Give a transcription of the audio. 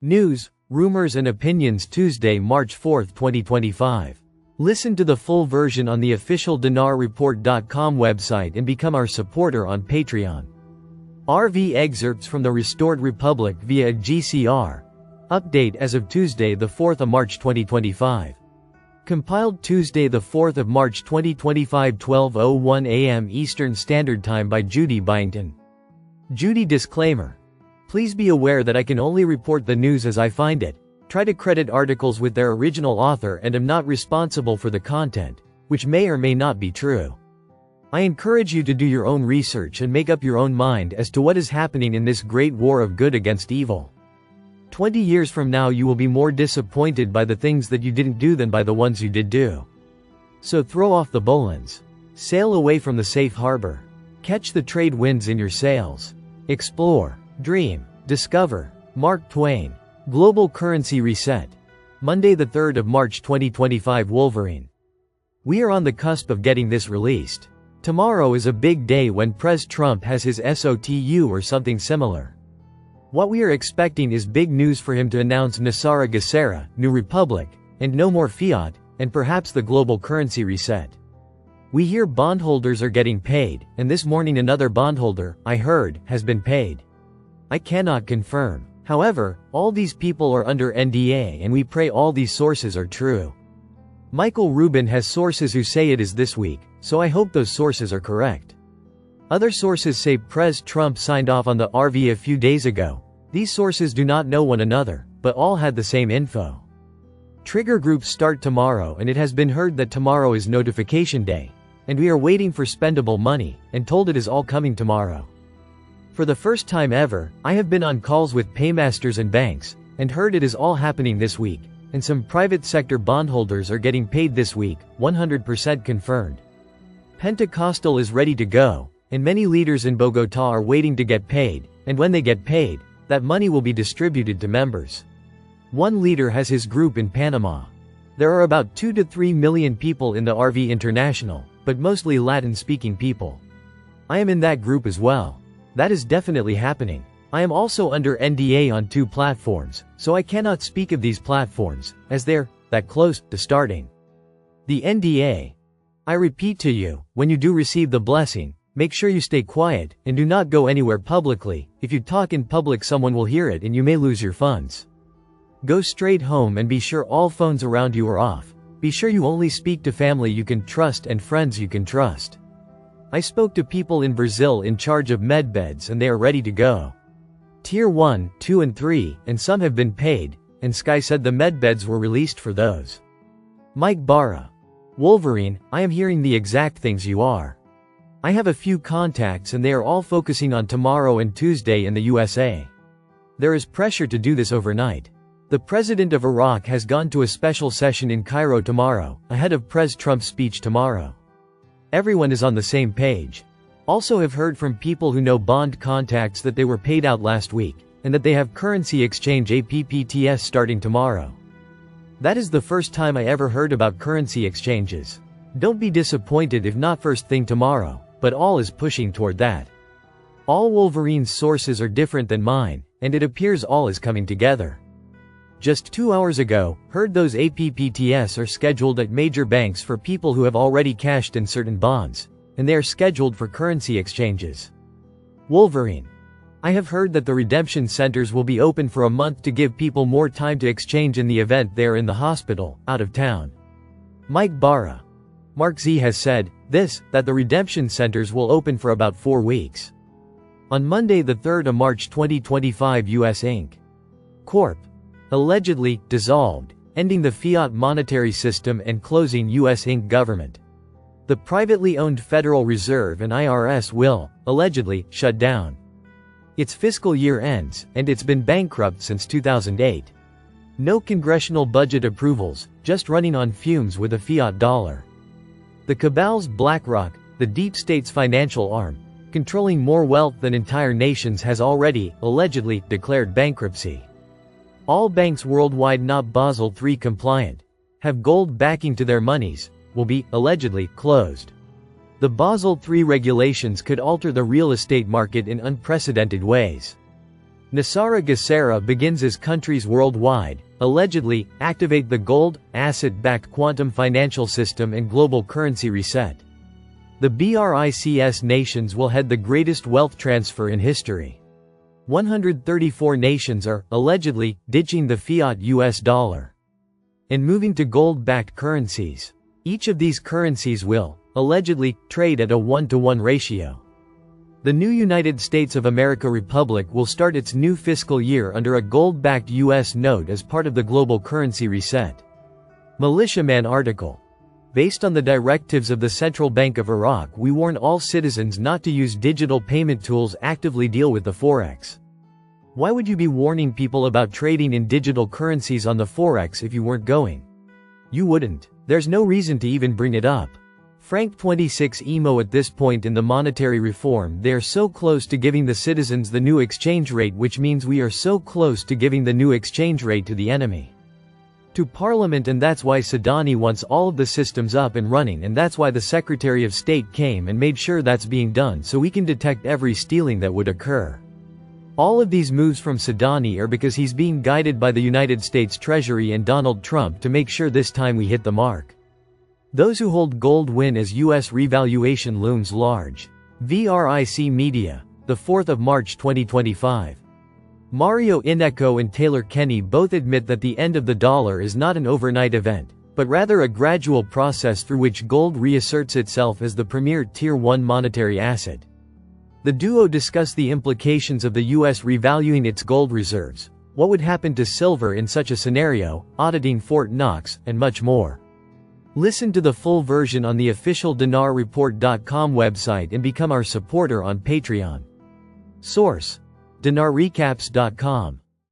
News, rumors and opinions Tuesday, March 4, 2025. Listen to the full version on the official dinarreport.com website and become our supporter on Patreon. RV excerpts from the Restored Republic via a GCR. Update as of Tuesday, the 4th of March 2025. Compiled Tuesday, the 4th of March 2025, 12:01 a.m. Eastern Standard Time by Judy Byington. Judy disclaimer. Please be aware that I can only report the news as I find it, try to credit articles with their original author and am not responsible for the content, which may or may not be true. I encourage you to do your own research and make up your own mind as to what is happening in this great war of good against evil. 20 years from now you will be more disappointed by the things that you didn't do than by the ones you did do. So throw off the bowlines. Sail away from the safe harbor. Catch the trade winds in your sails. Explore. Dream. Discover. Mark Twain. Global Currency Reset. Monday, the 3rd of March 2025. Wolverine. We are on the cusp of getting this released. Tomorrow is a big day when Pres Trump has his SOTU or something similar. What we are expecting is big news for him to announce Nasara Gesera, New Republic, and no more fiat, and perhaps the global currency reset. We hear bondholders are getting paid, and this morning another bondholder, I heard, has been paid. I cannot confirm. However, all these people are under NDA and we pray all these sources are true. Michael Rubin has sources who say it is this week, so I hope those sources are correct. Other sources say Pres Trump signed off on the RV a few days ago. These sources do not know one another, but all had the same info. Trigger groups start tomorrow and it has been heard that tomorrow is notification day, and we are waiting for spendable money, and told it is all coming tomorrow. For the first time ever, I have been on calls with paymasters and banks, and heard it is all happening this week, and some private sector bondholders are getting paid this week, 100% confirmed. Pentecostal is ready to go, and many leaders in Bogotá are waiting to get paid, and when they get paid, that money will be distributed to members. One leader has his group in Panama. There are about 2 to 3 million people in the RV International, but mostly Latin-speaking people. I am in that group as well. That is definitely happening. I am also under NDA on 2 platforms, so I cannot speak of these platforms, as they're that close to starting. The NDA. I repeat to you, when you do receive the blessing, make sure you stay quiet, and do not go anywhere publicly. If you talk in public someone will hear it and you may lose your funds. Go straight home and be sure all phones around you are off. Be sure you only speak to family you can trust and friends you can trust. I spoke to people in Brazil in charge of medbeds and they are ready to go. Tier 1, 2 and 3, and some have been paid, and Sky said the medbeds were released for those. Mike Barra. Wolverine, I am hearing the exact things you are. I have a few contacts and they are all focusing on tomorrow and Tuesday in the USA. There is pressure to do this overnight. The president of Iraq has gone to a special session in Cairo tomorrow, ahead of Pres Trump's speech tomorrow. Everyone is on the same page. Also have heard from people who know bond contacts that they were paid out last week, and that they have currency exchange APPTS starting tomorrow. That is the first time I ever heard about currency exchanges. Don't be disappointed if not first thing tomorrow, but all is pushing toward that. All Wolverine's sources are different than mine, and it appears all is coming together. Just 2 hours ago, heard those APPTS are scheduled at major banks for people who have already cashed in certain bonds, and they are scheduled for currency exchanges. Wolverine. I have heard that the redemption centers will be open for a month to give people more time to exchange in the event they are in the hospital, out of town. Mike Barra. Mark Z has said, that the redemption centers will open for about 4 weeks. On Monday, the 3rd of March 2025, US Inc. Corp. Allegedly dissolved, ending the fiat monetary system and closing US Inc. government. The privately owned Federal Reserve and IRS will, allegedly, shut down. Its fiscal year ends, and it's been bankrupt since 2008. No congressional budget approvals, just running on fumes with a fiat dollar. The cabal's BlackRock, the deep state's financial arm, controlling more wealth than entire nations, has already, allegedly, declared bankruptcy. All banks worldwide not Basel III compliant, have gold backing to their monies, will be, allegedly, closed. The Basel III regulations could alter the real estate market in unprecedented ways. Nasara Gesera begins as countries worldwide, allegedly, activate the gold, asset-backed quantum financial system and global currency reset. The BRICS nations will head the greatest wealth transfer in history. 134 nations are, allegedly, ditching the fiat US dollar and moving to gold-backed currencies. Each of these currencies will, allegedly, trade at a 1-to-1 ratio. The new United States of America Republic will start its new fiscal year under a gold-backed US note as part of the global currency reset. Militiaman article. Based on the directives of the Central Bank of Iraq, we warn all citizens not to use digital payment tools actively deal with the Forex. Why would you be warning people about trading in digital currencies on the Forex if you weren't going? You wouldn't. There's no reason to even bring it up. Frank 26 emo. At this point in the monetary reform, they are so close to giving the citizens the new exchange rate, which means we are so close to giving the new exchange rate to the enemy. To Parliament, and that's why Sadani wants all of the systems up and running, and that's why the Secretary of State came and made sure that's being done so we can detect every stealing that would occur. All of these moves from Sadani are because he's being guided by the United States Treasury and Donald Trump to make sure this time we hit the mark. Those who hold gold win as U.S. revaluation looms large. VRIC Media, the 4th of March 2025. Mario Ineco and Taylor Kenny both admit that the end of the dollar is not an overnight event, but rather a gradual process through which gold reasserts itself as the premier Tier 1 monetary asset. The duo discuss the implications of the U.S. revaluing its gold reserves, what would happen to silver in such a scenario, auditing Fort Knox, and much more. Listen to the full version on the official dinarreport.com website and become our supporter on Patreon. Source: dinarrecaps.com